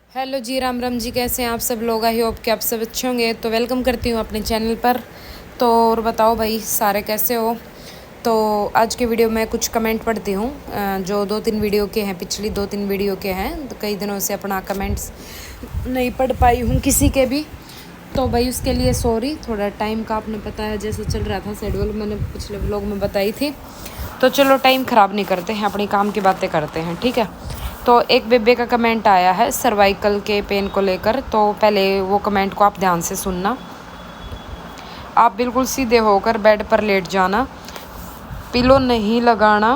Hello जी, राम राम जी। कैसे हैं आप सब लोग? आई होप कि आप सब अच्छे होंगे। तो वेलकम करती हूँ अपने चैनल पर। तो और बताओ भाई, सारे कैसे हो? तो आज के वीडियो में कुछ कमेंट पढ़ती हूँ जो 2-3 वीडियो के हैं, पिछली 2-3 वीडियो के हैं। तो कई दिनों से अपना कमेंट्स नहीं पढ़ पाई हूँ किसी के भी, तो भाई उसके लिए सॉरी। थोड़ा टाइम का आपने पता है जैसे चल रहा था शेड्यूल, मैंने पिछले व्लॉग में बताई थी। तो चलो टाइम ख़राब नहीं करते हैं, अपनी काम की बातें करते हैं, ठीक है। तो एक बेबे का कमेंट आया है सर्वाइकल के पेन को लेकर। तो पहले वो कमेंट को आप ध्यान से सुनना। आप बिल्कुल सीधे होकर बेड पर लेट जाना, पिलो नहीं लगाना,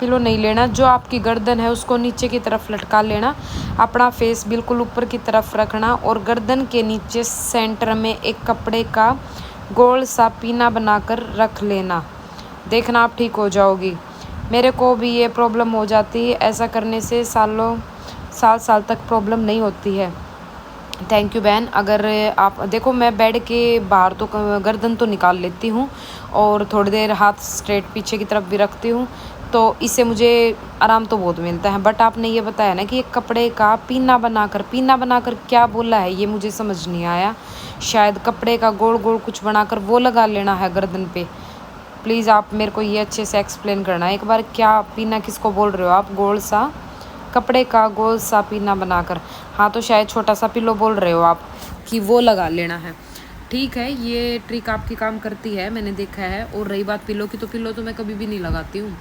पिलो नहीं लेना। जो आपकी गर्दन है उसको नीचे की तरफ लटका लेना। अपना फेस बिल्कुल ऊपर की तरफ रखना और गर्दन के नीचे सेंटर में एक कपड़े का गोल सा पीना बनाकर रख लेना। देखना आप ठीक हो जाओगी। मेरे को भी ये प्रॉब्लम हो जाती है, ऐसा करने से साल तक प्रॉब्लम नहीं होती है। थैंक यू बहन। अगर आप देखो, मैं बेड के बाहर तो गर्दन तो निकाल लेती हूँ और थोड़ी देर हाथ स्ट्रेट पीछे की तरफ भी रखती हूँ, तो इससे मुझे आराम तो बहुत मिलता है। बट आपने ये बताया ना कि एक कपड़े का पीना बनाकर क्या बोला है, ये मुझे समझ नहीं आया। शायद कपड़े का गोल गोल कुछ बनाकर वो लगा लेना है गर्दन पे। प्लीज़ आप मेरे को ये अच्छे से एक्सप्लेन करना एक बार, क्या पीना किसको बोल रहे हो आप? गोल सा कपड़े का गोल सा पीना बनाकर। हाँ, तो शायद छोटा सा पिलो बोल रहे हो आप कि वो लगा लेना है। ठीक है, ये ट्रिक आपकी काम करती है, मैंने देखा है। और रही बात पिलो की, तो पिलो तो मैं कभी भी नहीं लगाती हूँ।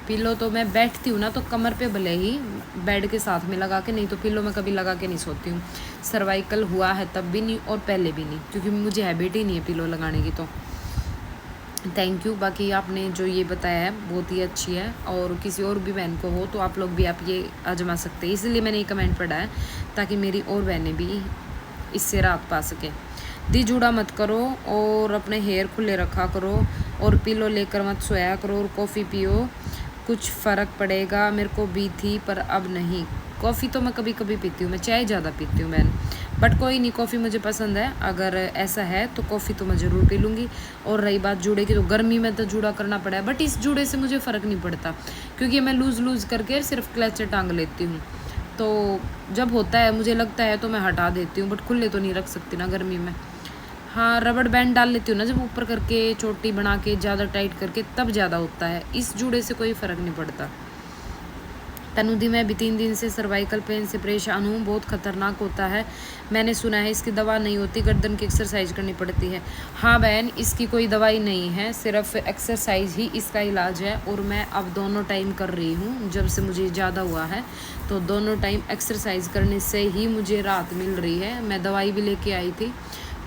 पिलो तो मैं बैठती हूँ ना तो कमर पे भले ही बेड के साथ में लगा के, नहीं तो पिलो मैं कभी लगा के नहीं सोती हूँ। सर्वाइकल हुआ है तब भी नहीं और पहले भी नहीं, क्योंकि मुझे हैबिट ही नहीं है पिलो लगाने की। तो थैंक यू। बाकी आपने जो ये बताया है बहुत ही अच्छी है, और किसी और भी बहन को हो तो आप लोग भी आप ये आजमा सकते हैं। इसलिए मैंने ये कमेंट पढ़ा है ताकि मेरी और बहनें भी इससे राहत पा सकें। दी जुड़ा मत करो और अपने हेयर खुले रखा करो और पिलो लेकर मत सोया करो और कॉफ़ी पियो, कुछ फ़र्क पड़ेगा। मेरे को भी थी पर अब नहीं। कॉफ़ी तो मैं कभी कभी पीती हूँ, मैं चाय ज़्यादा पीती हूँ बहन। बट कोई नहीं, कॉफ़ी मुझे पसंद है। अगर ऐसा है तो कॉफ़ी तो मैं ज़रूर पी लूँगी। और रही बात जूड़े की, तो गर्मी में तो जूड़ा करना पड़ा है, बट इस जूड़े से मुझे फ़र्क नहीं पड़ता, क्योंकि मैं लूज़ करके सिर्फ क्लच टांग लेती हूँ। तो जब होता है मुझे लगता है तो मैं हटा देती हूँ, बट खुले तो नहीं रख सकती ना गर्मी में। हाँ, रबड़ बैंड डाल लेती हूँ ना जब ऊपर करके, चोटी बना के ज़्यादा टाइट करके, तब ज़्यादा होता है। इस जूड़े से कोई फ़र्क नहीं पड़ता। तनुदी, मैं भी 3 दिन से सर्वाइकल पेन से परेशान हूँ, बहुत ख़तरनाक होता है। मैंने सुना है इसकी दवा नहीं होती, गर्दन की एक्सरसाइज करनी पड़ती है। हाँ बहन, इसकी कोई दवाई नहीं है, सिर्फ एक्सरसाइज ही इसका इलाज है। और मैं अब दोनों टाइम कर रही हूँ, जब से मुझे ज़्यादा हुआ है तो दोनों टाइम एक्सरसाइज करने से ही मुझे राहत मिल रही है। मैं दवाई भी लेके आई थी,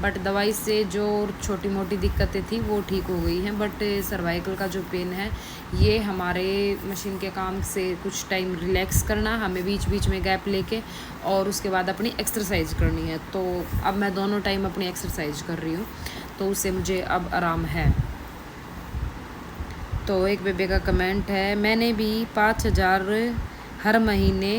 बट दवाई से जो छोटी मोटी दिक्कतें थी वो ठीक हो गई हैं। बट सर्वाइकल का जो पेन है, ये हमारे मशीन के काम से कुछ टाइम रिलैक्स करना, हमें बीच बीच में गैप लेके और उसके बाद अपनी एक्सरसाइज करनी है। तो अब मैं दोनों टाइम अपनी एक्सरसाइज कर रही हूँ, तो उससे मुझे अब आराम है। तो एक बेबे का कमेंट है, मैंने भी 5,000 हर महीने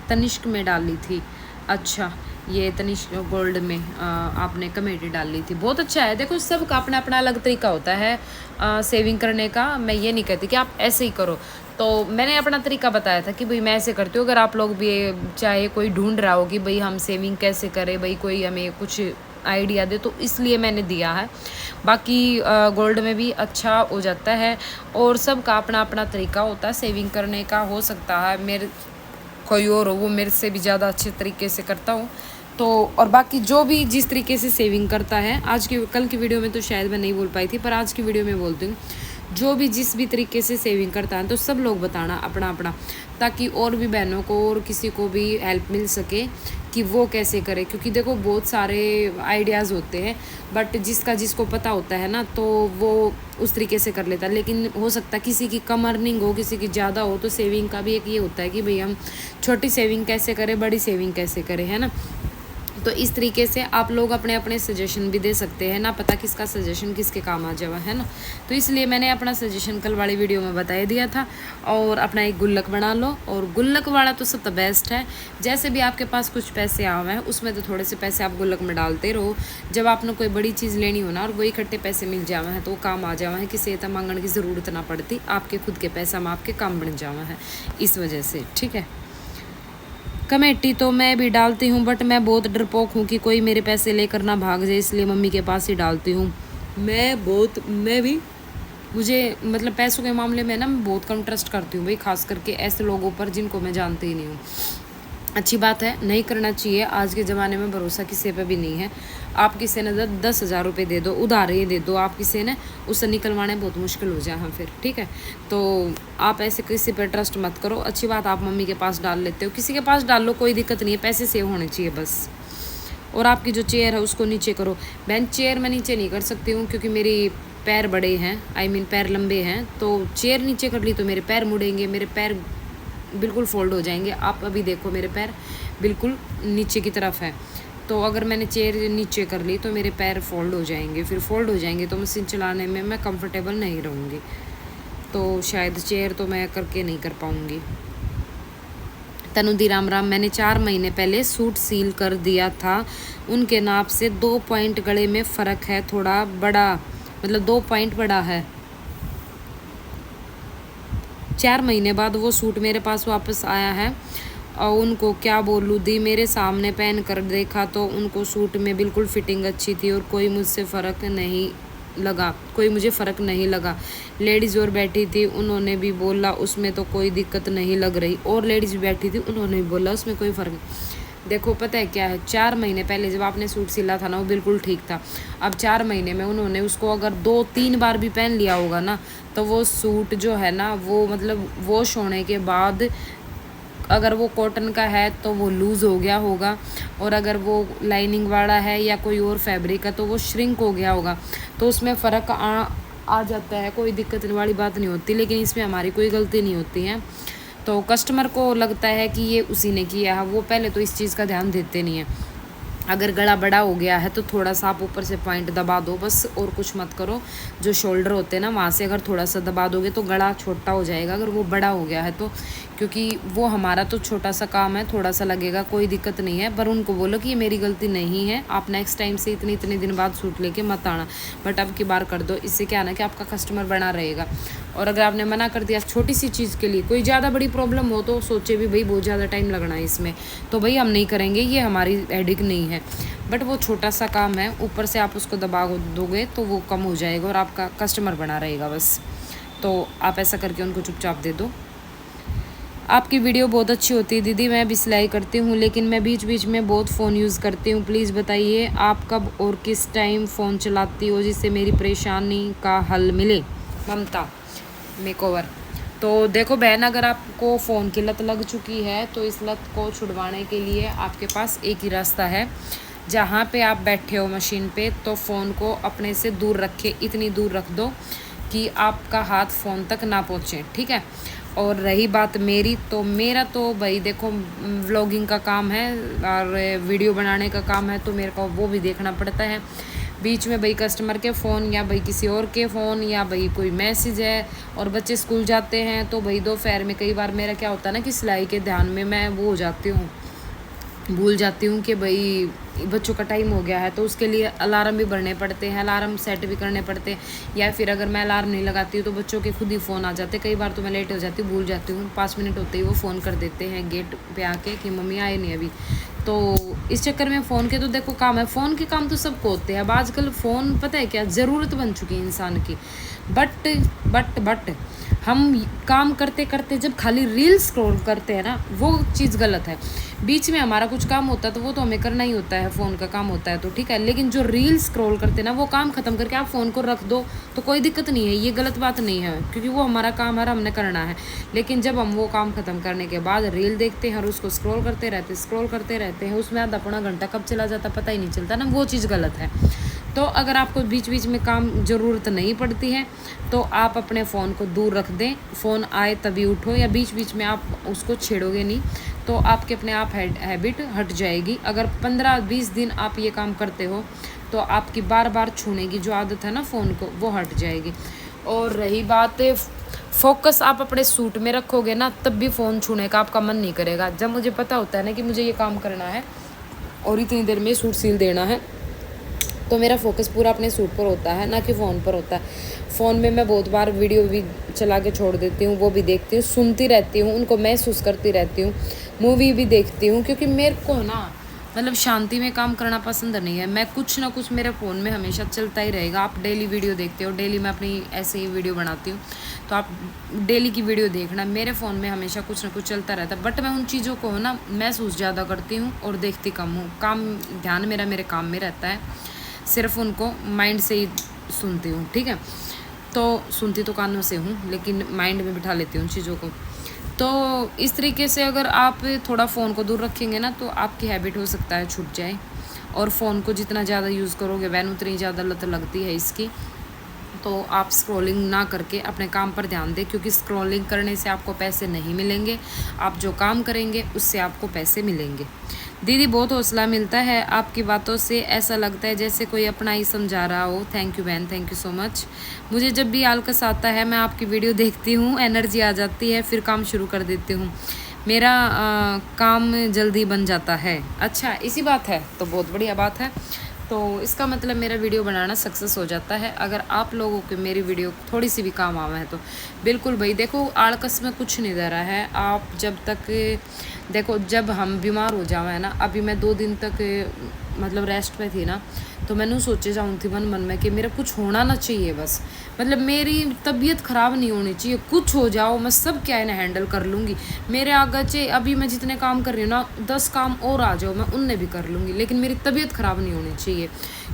तनिष्क में डाली थी। अच्छा, ये तनिष्क गोल्ड में आपने कमेटी डाली थी, बहुत अच्छा है। देखो, सबका अपना अपना अलग तरीका होता है सेविंग करने का। मैं ये नहीं कहती कि आप ऐसे ही करो, तो मैंने अपना तरीका बताया था कि भाई मैं ऐसे करती हूँ। अगर आप लोग भी चाहे कोई ढूंढ रहा हो कि भाई हम सेविंग कैसे करें, भाई कोई हमें कुछ आइडिया दे, तो इसलिए मैंने दिया है। बाकी गोल्ड में भी अच्छा हो जाता है, और सबका अपना अपना तरीका होता है सेविंग करने का। हो सकता है मेरे कोई और हो, वो मेरे से भी ज़्यादा अच्छे तरीके से करता हूँ। तो और बाकी जो भी जिस तरीके से सेविंग करता है, कल की वीडियो में तो शायद मैं नहीं बोल पाई थी, पर आज की वीडियो में बोलती हूँ। जो भी जिस भी तरीके से सेविंग करता है, तो सब लोग बताना अपना अपना, ताकि और भी बहनों को और किसी को भी हेल्प मिल सके कि वो कैसे करे। क्योंकि देखो, बहुत सारे आइडियाज़ होते हैं, बट जिसको पता होता है ना, तो वो उस तरीके से कर लेता है। लेकिन हो सकता है किसी की कम अर्निंग हो, किसी की ज़्यादा हो, तो सेविंग का भी एक ये होता है कि भाई हम छोटी सेविंग कैसे करें, बड़ी सेविंग कैसे करें, है ना। तो इस तरीके से आप लोग अपने अपने सजेशन भी दे सकते हैं ना, पता किसका सजेशन किसके काम आ जावा, है ना। तो इसलिए मैंने अपना सजेशन कल वाली वीडियो में बता दिया था। और अपना एक गुल्लक बना लो, और गुल्लक वाला तो सब बेस्ट है। जैसे भी आपके पास कुछ पैसे आ हुए हैं, उसमें तो थोड़े से पैसे आप गुल्लक में डालते रहो। जब आपने कोई बड़ी चीज़ लेनी हो ना, और वही इकट्ठे पैसे मिल जावा है, तो वो काम आ जावा है, किसी से मांगने की ज़रूरत ना पड़ती, आपके खुद के पैसा में आपके काम बन जावा है, इस वजह से। ठीक है। कमेटी तो मैं भी डालती हूँ, बट मैं बहुत डरपोक हूँ कि कोई मेरे पैसे लेकर ना भाग जाए, इसलिए मम्मी के पास ही डालती हूँ। मैं भी मुझे मतलब पैसों के मामले में ना मैं बहुत कम ट्रस्ट करती हूँ भाई, खास करके ऐसे लोगों पर जिनको मैं जानती ही नहीं हूँ। अच्छी बात है, नहीं करना चाहिए। आज के ज़माने में भरोसा किसी पे भी नहीं है। आप किसी ने 10,000 रुपये दे दो, उधार ही दे दो, आप किसी ने उससे निकलवाने बहुत मुश्किल हो जाए। हाँ फिर ठीक है, तो आप ऐसे किसी पे ट्रस्ट मत करो। अच्छी बात, आप मम्मी के पास डाल लेते हो, किसी के पास डाल लो, कोई दिक्कत नहीं है, पैसे सेव होने चाहिए बस। और आपकी जो चेयर है उसको नीचे करो। बेंच चेयर मैं नीचे नहीं कर सकती हूँ क्योंकि मेरी पैर बड़े हैं, पैर लंबे हैं, तो चेयर नीचे कर ली तो मेरे पैर मुड़ेंगे, मेरे पैर बिल्कुल फोल्ड हो जाएंगे। आप अभी देखो मेरे पैर बिल्कुल नीचे की तरफ है, तो अगर मैंने चेयर नीचे कर ली तो मेरे पैर फोल्ड हो जाएंगे, फिर फोल्ड हो जाएंगे तो मशीन चलाने में मैं कंफर्टेबल नहीं रहूँगी, तो शायद चेयर तो मैं करके नहीं कर पाऊँगी। तनुदी राम राम, मैंने 4 महीने पहले सूट सील कर दिया था, उनके नाप से 2 पॉइंट गले में फ़र्क है, थोड़ा बड़ा, मतलब 2 पॉइंट बड़ा है। 4 महीने बाद वो सूट मेरे पास वापस आया है और उनको क्या बोलूँ दी, मेरे सामने पहन कर देखा तो उनको सूट में बिल्कुल फिटिंग अच्छी थी और कोई मुझे फ़र्क नहीं लगा। लेडीज़ और बैठी थी, उन्होंने भी बोला उसमें तो कोई दिक्कत नहीं लग रही, और लेडीज़ भी बैठी थी, उन्होंने भी बोला उसमें कोई फ़र्क नहीं। देखो पता है क्या है, 4 महीने पहले जब आपने सूट सिला था ना वो बिल्कुल ठीक था। अब 4 महीने में उन्होंने उसको अगर 2-3 बार भी पहन लिया होगा ना, तो वो सूट जो है ना वो मतलब वॉश होने के बाद अगर वो कॉटन का है तो वो लूज़ हो गया होगा, और अगर वो लाइनिंग वाला है या कोई और फैब्रिक है तो वो श्रिंक हो गया होगा, तो उसमें फ़र्क आ जाता है, कोई दिक्कत वाली बात नहीं होती। लेकिन इसमें हमारी कोई गलती नहीं होती है, तो कस्टमर को लगता है कि ये उसी ने किया है, वो पहले तो इस चीज़ का ध्यान देते नहीं है। अगर गला बड़ा हो गया है तो थोड़ा सा आप ऊपर से पॉइंट दबा दो बस, और कुछ मत करो। जो शोल्डर होते हैं ना वहाँ से अगर थोड़ा सा दबा दोगे तो गला छोटा हो जाएगा, अगर वो बड़ा हो गया है तो, क्योंकि वो हमारा तो छोटा सा काम है, थोड़ा सा लगेगा, कोई दिक्कत नहीं है। पर उनको बोलो कि ये मेरी गलती नहीं है, आप नेक्स्ट टाइम से इतने दिन बाद सूट लेके मत आना, बट अब की बार कर दो। इससे क्या ना कि आपका कस्टमर बना रहेगा। और अगर आपने मना कर दिया छोटी सी चीज़ के लिए, कोई ज़्यादा बड़ी प्रॉब्लम हो तो सोचे भी भाई बहुत ज़्यादा टाइम लगना है इसमें, तो भाई हम नहीं करेंगे, ये हमारी हेडेक नहीं है। बट वो छोटा सा काम है, ऊपर से आप उसको दबा दोगे तो वो कम हो जाएगा और आपका कस्टमर बना रहेगा बस। तो आप ऐसा करके उनको चुपचाप दे दो। आपकी वीडियो बहुत अच्छी होती है दीदी, मैं भी सिलाई करती हूँ लेकिन मैं बीच बीच में बहुत फ़ोन यूज़ करती हूँ, प्लीज़ बताइए आप कब और किस टाइम फ़ोन चलाती हो जिससे मेरी परेशानी का हल मिले। ममता मेकओवर। तो देखो बहन, अगर आपको फ़ोन की लत लग चुकी है तो इस लत को छुड़वाने के लिए आपके पास एक ही रास्ता है। जहाँ पे आप बैठे हो मशीन पे, तो फ़ोन को अपने से दूर रखे, इतनी दूर रख दो कि आपका हाथ फ़ोन तक ना पहुँचे, ठीक है। और रही बात मेरी, तो मेरा तो भाई देखो व्लॉगिंग का काम है और वीडियो बनाने का काम है, तो मेरे को वो भी देखना पड़ता है। बीच में भाई कस्टमर के फ़ोन या भाई किसी और के फ़ोन या भाई कोई मैसेज है, और बच्चे स्कूल जाते हैं तो भाई दोपहर में कई बार मेरा क्या होता है ना कि सिलाई के ध्यान में मैं वो हो जाती हूँ, भूल जाती हूँ कि भाई बच्चों का टाइम हो गया है, तो उसके लिए अलार्म भी भरने पड़ते हैं, अलार्म सेट भी करने पड़ते हैं, या फिर अगर मैं अलार्म नहीं लगाती हूँ तो बच्चों के खुद ही फ़ोन आ जाते हैं। कई बार तो मैं लेट हो जाती हूँ, भूल जाती हूँ, 5 मिनट होते ही वो फ़ोन कर देते हैं गेट पे आके कि मम्मी आए नहीं अभी। तो इस चक्कर में फ़ोन के तो देखो काम है, फ़ोन के काम तो सबको होते हैं। अब आजकल फ़ोन पता है क्या ज़रूरत बन चुकी है इंसान की, बट हम काम करते करते जब खाली रील स्क्रॉल करते हैं ना, वो चीज़ गलत है। बीच में हमारा कुछ काम होता है तो वो तो हमें करना ही होता है, फ़ोन का काम होता है तो ठीक है, लेकिन जो रील स्क्रॉल करते हैं ना, वो काम ख़त्म करके आप फ़ोन को रख दो तो कोई दिक्कत नहीं है, ये गलत बात नहीं है, क्योंकि वो हमारा काम है, हमने करना है। लेकिन जब हम वो काम ख़त्म करने के बाद रील देखते हैं और उसको स्क्रॉल करते रहते हैं, उसमें आधा पौना घंटा कब चला जाता पता ही नहीं चलता ना, वो चीज़ गलत है। तो अगर आपको बीच बीच में काम ज़रूरत नहीं पड़ती है तो आप अपने फ़ोन को दूर रख दें, फ़ोन आए तभी उठो, या बीच बीच में आप उसको छेड़ोगे नहीं तो आपके अपने आप हैबिट हट जाएगी। अगर 15-20 दिन आप ये काम करते हो तो आपकी बार बार छूने की जो आदत है ना फ़ोन को, वो हट जाएगी। और रही बात फोकस आप अपने सूट में रखोगे ना, तब भी फ़ोन छूने का आपका मन नहीं करेगा। जब मुझे पता होता है ना कि मुझे ये काम करना है और इतनी देर में सूट सील देना है, तो मेरा फोकस पूरा अपने सूट पर होता है, ना कि फ़ोन पर होता है। फ़ोन में मैं बहुत बार वीडियो भी चला के छोड़ देती हूँ, वो भी देखती हूँ, सुनती रहती हूँ, उनको महसूस करती रहती हूँ। मूवी भी देखती हूँ, क्योंकि मेरे को ना मतलब शांति में काम करना पसंद नहीं है। मैं कुछ ना कुछ मेरे फ़ोन में हमेशा चलता ही रहेगा। आप डेली वीडियो देखते हो, डेली मैं अपनी ऐसे ही वीडियो बनाती हूँ, तो आप डेली की वीडियो देखना, मेरे फ़ोन में हमेशा कुछ ना कुछ चलता रहता है। बट मैं उन चीज़ों को ना महसूस ज़्यादा करती हूँ और देखती कम हूँ। काम ध्यान मेरा मेरे काम में रहता है, सिर्फ उनको माइंड से ही सुनती हूँ, ठीक है। तो सुनती तो कानों से हूँ, लेकिन माइंड में बिठा लेती हूँ चीज़ों को। तो इस तरीके से अगर आप थोड़ा फ़ोन को दूर रखेंगे ना, तो आपकी हैबिट हो सकता है छूट जाए। और फ़ोन को जितना ज़्यादा यूज़ करोगे वैन उतनी ज़्यादा लत लगती है इसकी। तो आप स्क्रॉलिंग ना करके अपने काम पर ध्यान दें, क्योंकि स्क्रॉलिंग करने से आपको पैसे नहीं मिलेंगे। आप जो काम करेंगे उससे आपको पैसे मिलेंगे। दीदी बहुत हौसला मिलता है आपकी बातों से, ऐसा लगता है जैसे कोई अपना ही समझा रहा हो। थैंक यू बहन, थैंक यू सो मच। मुझे जब भी आलकस आता है मैं आपकी वीडियो देखती हूँ, एनर्जी आ जाती है, फिर काम शुरू कर देती हूँ। मेरा काम जल्दी बन जाता है। अच्छा, इसी बात है तो बहुत बढ़िया बात है। तो इसका मतलब मेरा वीडियो बनाना सक्सेस हो जाता है। अगर आप लोगों को मेरी वीडियो थोड़ी सी भी काम आवा है तो बिल्कुल भाई, देखो आलकस में कुछ नहीं दे रहा है। आप जब तक देखो, जब हम बीमार हो जावे है ना, अभी मैं 2 दिन तक मतलब रेस्ट पे थी ना, तो मैंने सोचे जाऊँ थी मन मन में कि मेरा कुछ होना ना चाहिए बस, मतलब मेरी तबीयत ख़राब नहीं होनी चाहिए। कुछ हो जाओ मैं सब क्या है ना हैंडल कर लूँगी। मेरे आगे चे अभी मैं जितने काम कर रही हूँ ना, 10 काम और आ जाओ मैं उनने भी कर लूँगी, लेकिन मेरी तबीयत ख़राब नहीं होनी चाहिए।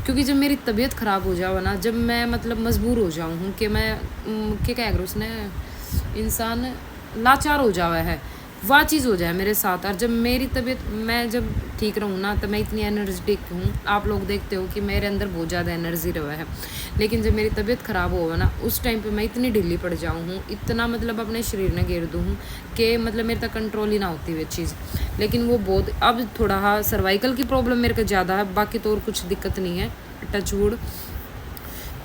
क्योंकि जब मेरी तबीयत ख़राब हो जाओ ना, जब मैं मतलब मजबूर हो जाऊँ हूँ कि मैं क्या कह रहा उसने, इंसान लाचार हो जावा है, वह चीज़ हो जाए मेरे साथ। और जब मेरी तबीयत, मैं जब ठीक रहूँ ना, तो मैं इतनी एनर्जेटिक हूँ। आप लोग देखते हो कि मेरे अंदर बहुत ज़्यादा एनर्जी रहा है, लेकिन जब मेरी तबीयत ख़राब हो ना, उस टाइम पे मैं इतनी ढीली पड़ जाऊँ हूँ, इतना मतलब अपने शरीर ने घेर दूँ हूँ कि मतलब मेरे तक कंट्रोल ही ना होती वो चीज़। लेकिन वो बहुत, अब थोड़ा हाँ सर्वाइकल की प्रॉब्लम मेरे को ज़्यादा है, बाकी तो और कुछ दिक्कत नहीं है, टच वुड।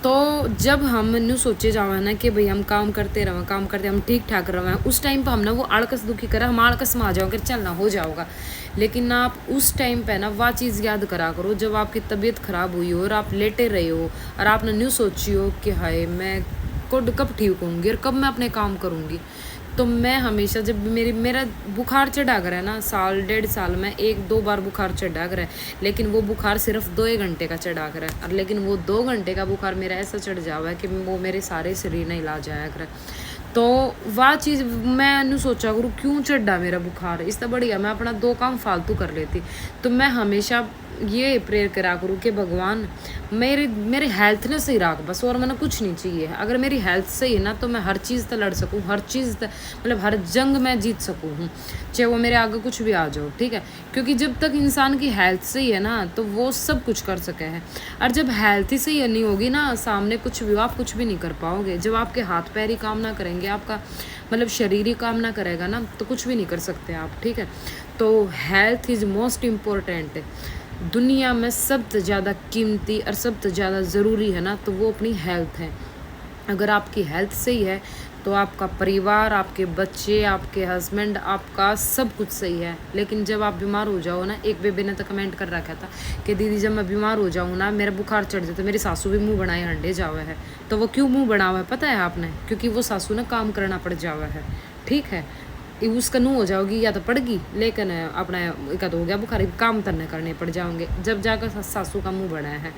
तो जब हम न्यू सोचे जावा ना कि भाई हम काम करते रहें, काम करते हम ठीक ठाक रहें, उस टाइम पर हम ना वो आलकस दुखी करा, हम आलकस में आ जाओगे चलना हो जाओगा। लेकिन आप उस टाइम पे ना वह चीज़ याद करा करो, जब आपकी तबीयत ख़राब हुई हो और आप लेटे रहे हो और आपने न्यू सोची हो कि हाय मैं कब ठीक होंगी और कब मैं अपने काम करूँगी। तो मैं हमेशा जब मेरा बुखार चढ़ा कर है ना, 1.5 साल में 1-2 बार बुखार चढ़ा कर है, लेकिन वो बुखार सिर्फ 2 घंटे का चढ़ा कर है। और लेकिन वो 2 घंटे का बुखार मेरा ऐसा चढ़ जावा है कि वो मेरे सारे शरीर ने इलाज जाया कर। तो वह चीज़ मैं नहीं सोचा करूँ क्यों चढ़ा मेरा बुखार, इससे बढ़िया मैं अपना 2 काम फालतू कर लेती। तो मैं हमेशा ये प्रेयर करा करूँ कि भगवान मेरे हेल्थ ने सही रख बस, और मैंने कुछ नहीं चाहिए। अगर मेरी हेल्थ सही है ना, तो मैं हर चीज़ से लड़ सकूँ, हर चीज़ मतलब हर जंग में जीत सकूँ हूँ, चाहे वो मेरे आगे कुछ भी आ जाओ, ठीक है। क्योंकि जब तक इंसान की हेल्थ सही है ना, तो वो सब कुछ कर सके है। और जब हेल्थ ही सही नहीं होगी ना, सामने कुछ भी आप कुछ भी नहीं कर पाओगे। जब आपके हाथ पैर ही काम ना करेंगे, आपका मतलब शरीर ही काम ना करेगा ना, तो कुछ भी नहीं कर सकते आप, ठीक है। तो हेल्थ इज़ मोस्ट इम्पोर्टेंट। दुनिया में सबसे ज़्यादा कीमती और सबसे ज़्यादा ज़रूरी है ना, तो वो अपनी हेल्थ है। अगर आपकी हेल्थ सही है तो आपका परिवार, आपके बच्चे, आपके हस्बैंड, आपका सब कुछ सही है। लेकिन जब आप बीमार हो जाओ ना, एक बेबी ने तो कमेंट कर रखा था कि दीदी जब मैं बीमार हो जाऊँ ना, मेरा बुखार चढ़ जाए, तो मेरी सासू भी मुंह बनाए हंडे जावा है। तो वो क्यों मुंह बना हुआ है पता है आपने? क्योंकि वो सासू ने काम करना पड़ जावा है, ठीक है। उसका नू हो जाओगी या तो पड़गी, लेकिन अपना एक तो हो गया बुखार, काम तन्ने करने पड़ जाओगे जब जाकर सासू का मुंह बना है।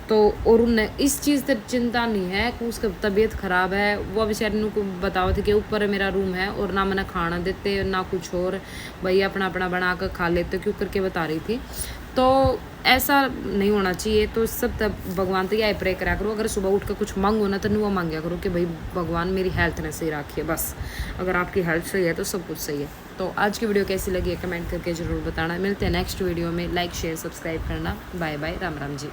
तो और उन्हें इस चीज़ से चिंता नहीं है कि उसका तबीयत ख़राब है। वो बेचारे को बताओ थे कि ऊपर मेरा रूम है और ना मैंने खाना देते ना कुछ और, भैया अपना अपना बना कर खा लेते, क्यों करके बता रही थी। तो ऐसा नहीं होना चाहिए। तो सब तब भगवान तो यही प्रे करा करो, अगर सुबह उठ कर कुछ मांगो ना, तो नुआ मांगया करो कि भाई भगवान मेरी हेल्थ ने सही रखिए बस। अगर आपकी हेल्थ सही है तो सब कुछ सही है। तो आज की वीडियो कैसी लगी है कमेंट करके ज़रूर बताना। मिलते हैं नेक्स्ट वीडियो में। लाइक शेयर सब्सक्राइब करना। Bye bye, Ram Ram ji.